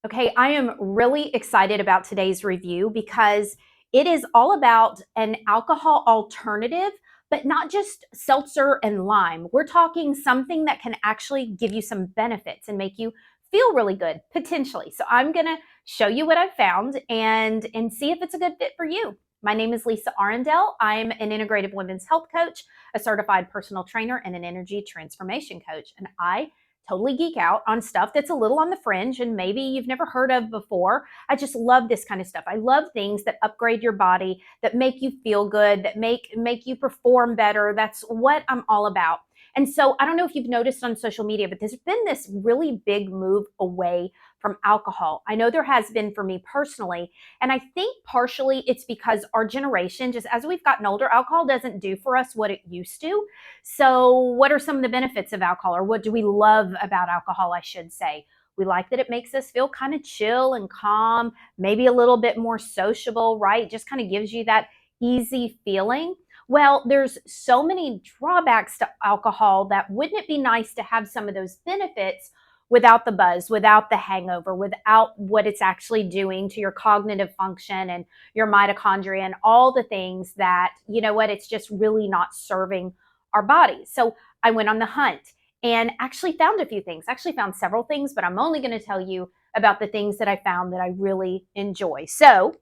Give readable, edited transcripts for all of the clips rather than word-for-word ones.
Okay, I am really excited about today's review because it is all about an alcohol alternative, but not just seltzer and lime. We're talking something that can actually give you some benefits and make you feel really good, potentially. So I'm going to show you what I found and see if it's a good fit for you. My name is Lisa Arundel. I'm an integrative women's health coach, a certified personal trainer, and an energy transformation coach. And I totally geek out on stuff that's a little on the fringe and maybe you've never heard of before. I just love this kind of stuff. I love things that upgrade your body, that make you feel good, that make you perform better. That's what I'm all about. And so I don't know if you've noticed on social media, but there's been this really big move away from alcohol. I know there has been for me personally. And I think partially it's because our generation, just as we've gotten older, alcohol doesn't do for us what it used to. So, what are some of the benefits of alcohol, or what do we love about alcohol, I should say? We like that it makes us feel kind of chill and calm, maybe a little bit more sociable, right? Just kind of gives you that easy feeling. Well, there's so many drawbacks to alcohol that wouldn't it be nice to have some of those benefits without the buzz, without the hangover, without what it's actually doing to your cognitive function and your mitochondria and all the things that, you know what, it's just really not serving our bodies. So I went on the hunt and actually found a few things. Actually found several things, but I'm only going to tell you about the things that I found that I really enjoy. So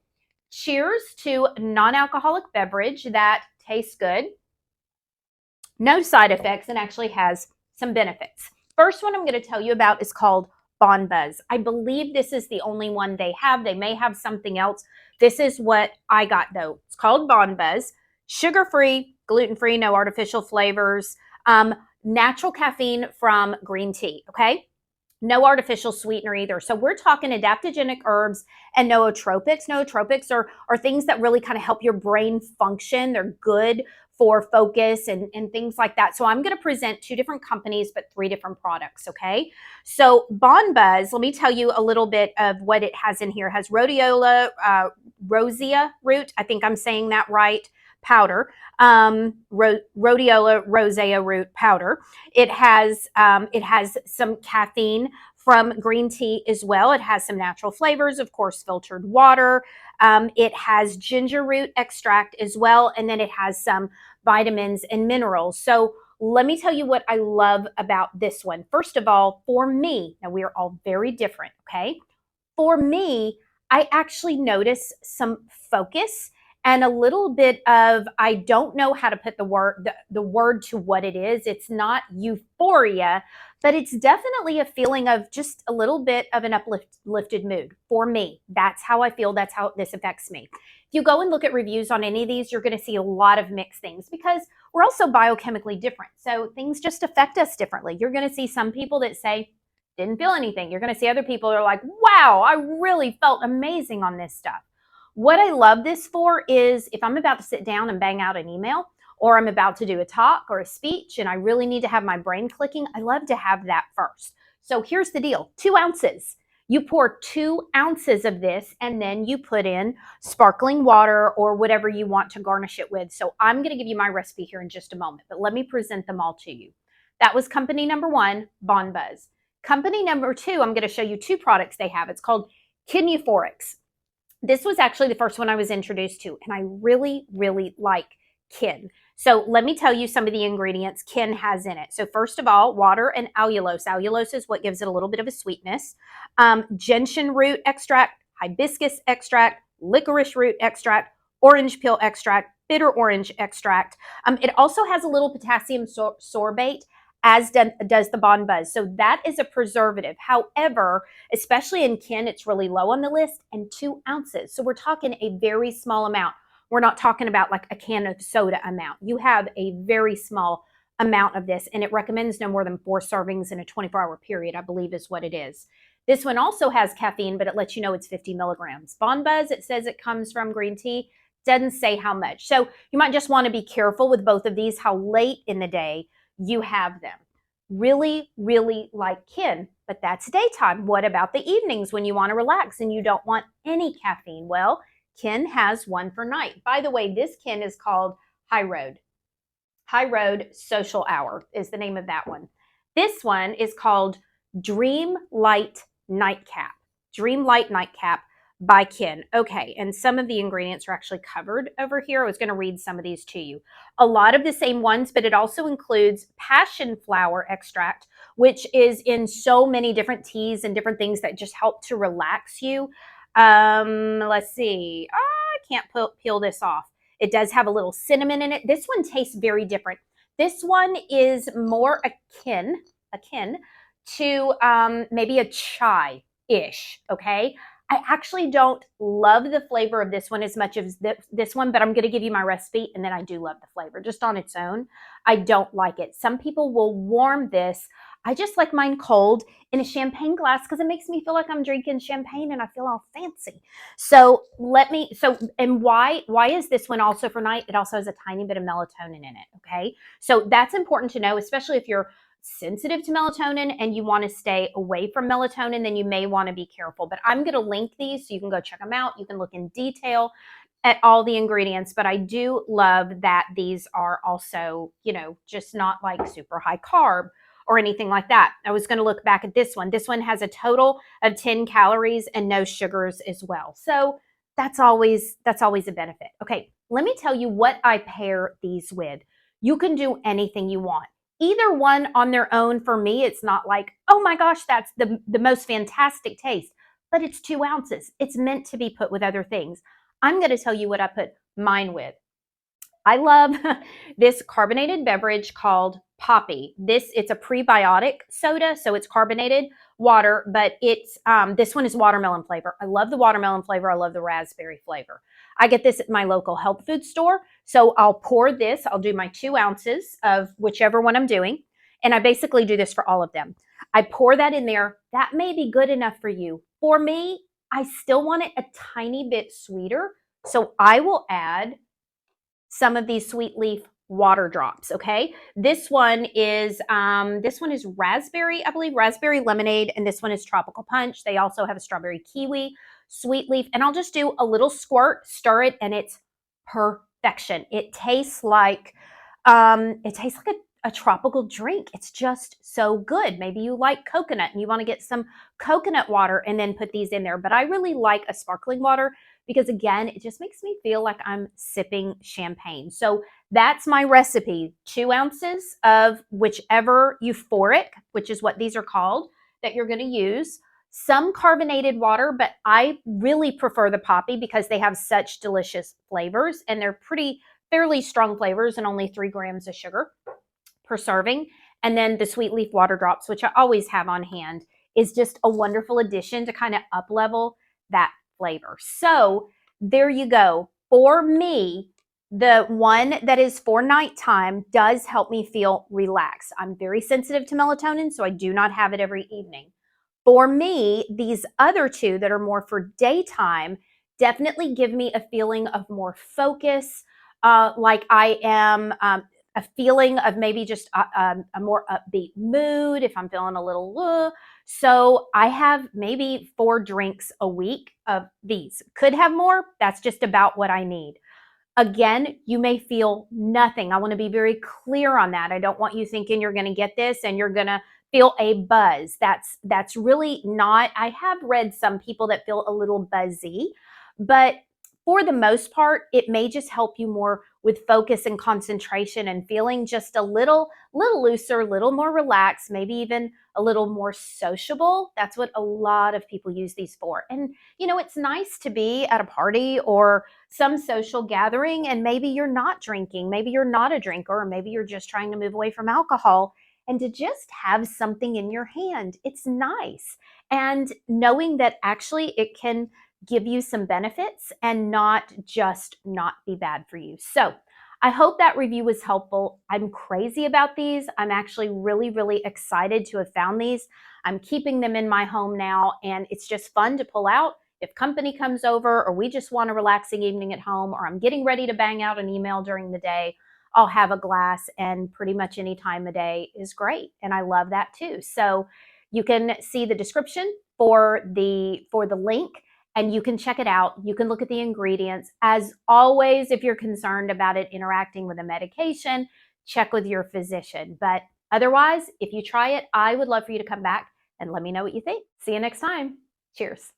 cheers to non-alcoholic beverage that tastes good, no side effects, and actually has some benefits. First one I'm going to tell you about is called Bonbuz. I believe this is the only one they have. They may have something else. This is what I got though. It's called Bonbuz. Sugar-free, gluten-free, no artificial flavors, natural caffeine from green tea, okay? No artificial sweetener either. So we're talking adaptogenic herbs and nootropics. Nootropics are things that really kind of help your brain function. They're good for focus and things like that. So I'm going to present two different companies, but three different products, okay? So Bonbuz, let me tell you a little bit of what it has in here. It has rhodiola, rosea root, I think I'm saying that right, powder, rhodiola rosea root powder. It has some caffeine from green tea as well. It has some natural flavors, of course, filtered water. It has ginger root extract as well, and then it has some vitamins and minerals. So let me tell you what I love about this one. First of all, for me, now we are all very different, okay? For me, I actually notice some focus and a little bit of I don't know how to put the word to what it is. It's not euphoria, but it's definitely a feeling of just a little bit of an uplifted mood for me. That's how I feel. That's how this affects me. If you go and look at reviews on any of these, you're going to see a lot of mixed things because we're also biochemically different. So things just affect us differently. You're going to see some people that say, didn't feel anything. You're going to see other people that are like, wow, I really felt amazing on this stuff. What I love this for is if I'm about to sit down and bang out an email, or I'm about to do a talk or a speech and I really need to have my brain clicking, I love to have that first. So here's the deal, 2 ounces. You pour 2 ounces of this and then you put in sparkling water or whatever you want to garnish it with. So I'm going to give you my recipe here in just a moment, but let me present them all to you. That was company number 1, Bonbuz. Company number 2, I'm going to show you 2 products they have. It's called Euphorics. This was actually the first one I was introduced to, and I really, really like kin. So let me tell you some of the ingredients kin has in it. So first of all, water and allulose. Allulose is what gives it a little bit of a sweetness. Gentian root extract, hibiscus extract, licorice root extract, orange peel extract, bitter orange extract. It also has a little potassium sorbate, as does the Bonbuz. So that is a preservative. However, especially in kin, it's really low on the list, and 2 ounces. So we're talking a very small amount. We're not talking about like a can of soda amount. You have a very small amount of this, and it recommends no more than 4 servings in a 24-hour period, I believe is what it is. This one also has caffeine, but it lets you know it's 50 milligrams. Bonbuz, it says it comes from green tea. Doesn't say how much. So you might just want to be careful with both of these, how late in the day you have them. Really, really like kin, but that's daytime. What about the evenings when you want to relax and you don't want any caffeine? Well, kin has one for night. By the way, this kin is called High Road. High Road Social Hour is the name of that one. This one is called Dream Light Nightcap. Dream Light Nightcap by Ken. Okay, and some of the ingredients are actually covered over here. I was going to read some of these to you. A lot of the same ones, but it also includes passion flower extract, which is in so many different teas and different things that just help to relax you. Let's see. I can't peel this off. It does have a little cinnamon in it. This one tastes very different. This one is more akin to maybe a chai-ish, okay? I actually don't love the flavor of this one as much as this one, but I'm going to give you my recipe, and then I do love the flavor. Just on its own, I don't like it. Some people will warm this. I just like mine cold in a champagne glass because it makes me feel like I'm drinking champagne and I feel all fancy. So and why is this one also for night? It also has a tiny bit of melatonin in it, okay? So that's important to know, especially if you're sensitive to melatonin and you want to stay away from melatonin, then you may want to be careful. But I'm going to link these so you can go check them out. You can look in detail at all the ingredients, but I do love that these are also, just not like super high carb or anything like that. I was going to look back at this one. This one has a total of 10 calories and no sugars as well. So that's always a benefit. Okay, let me tell you what I pair these with. You can do anything you want. Either one on their own, for me, it's not like, oh my gosh, that's the most fantastic taste, but it's 2 ounces. It's meant to be put with other things. I'm going to tell you what I put mine with. I love this carbonated beverage called Poppi. It's a prebiotic soda, so it's carbonated water, but this one is watermelon flavor. I love the watermelon flavor. I love the raspberry flavor. I get this at my local health food store. So I'll pour this. I'll do my 2 ounces of whichever one I'm doing, and I basically do this for all of them. I pour that in there. That may be good enough for you. For me, I still want it a tiny bit sweeter, so I will add some of these sweet leaf water drops. Okay, this one is raspberry, I believe, raspberry lemonade, and this one is tropical punch. They also have a strawberry kiwi, sweet leaf, and I'll just do a little squirt, stir it, and it's perfection. It tastes like a tropical drink. It's just so good. Maybe you like coconut and you want to get some coconut water and then put these in there. But I really like a sparkling water because, again, it just makes me feel like I'm sipping champagne. So that's my recipe. 2 ounces of whichever euphoric, which is what these are called, that you're going to use. Some carbonated water, but I really prefer the Poppi because they have such delicious flavors and they're fairly strong flavors and only 3 grams of sugar per serving. And then the sweet leaf water drops, which I always have on hand, is just a wonderful addition to kind of up level that flavor. So there you go. For me, the one that is for nighttime does help me feel relaxed. I'm very sensitive to melatonin, so I do not have it every evening. For me, these other 2 that are more for daytime definitely give me a feeling of more focus, like I am a feeling of maybe just a more upbeat mood if I'm feeling a little. So I have maybe 4 drinks a week of these. Could have more. That's just about what I need. Again, you may feel nothing. I want to be very clear on that. I don't want you thinking you're going to get this and you're going to feel a buzz. That's really not. I have read some people that feel a little buzzy, but for the most part, it may just help you more with focus and concentration and feeling just a little looser, a little more relaxed, maybe even a little more sociable. That's what a lot of people use these for. And, it's nice to be at a party or some social gathering and maybe you're not drinking, maybe you're not a drinker, or maybe you're just trying to move away from alcohol, and to just have something in your hand. It's nice. And knowing that actually it can give you some benefits and not be bad for you. So I hope that review was helpful. I'm crazy about these. I'm actually really, really excited to have found these. I'm keeping them in my home now, and it's just fun to pull out. If company comes over or we just want a relaxing evening at home, or I'm getting ready to bang out an email during the day, I'll have a glass, and pretty much any time of day is great. And I love that too. So you can see the description for the link, and you can check it out. You can look at the ingredients. As always, if you're concerned about it interacting with a medication, check with your physician. But otherwise, if you try it, I would love for you to come back and let me know what you think. See you next time. Cheers.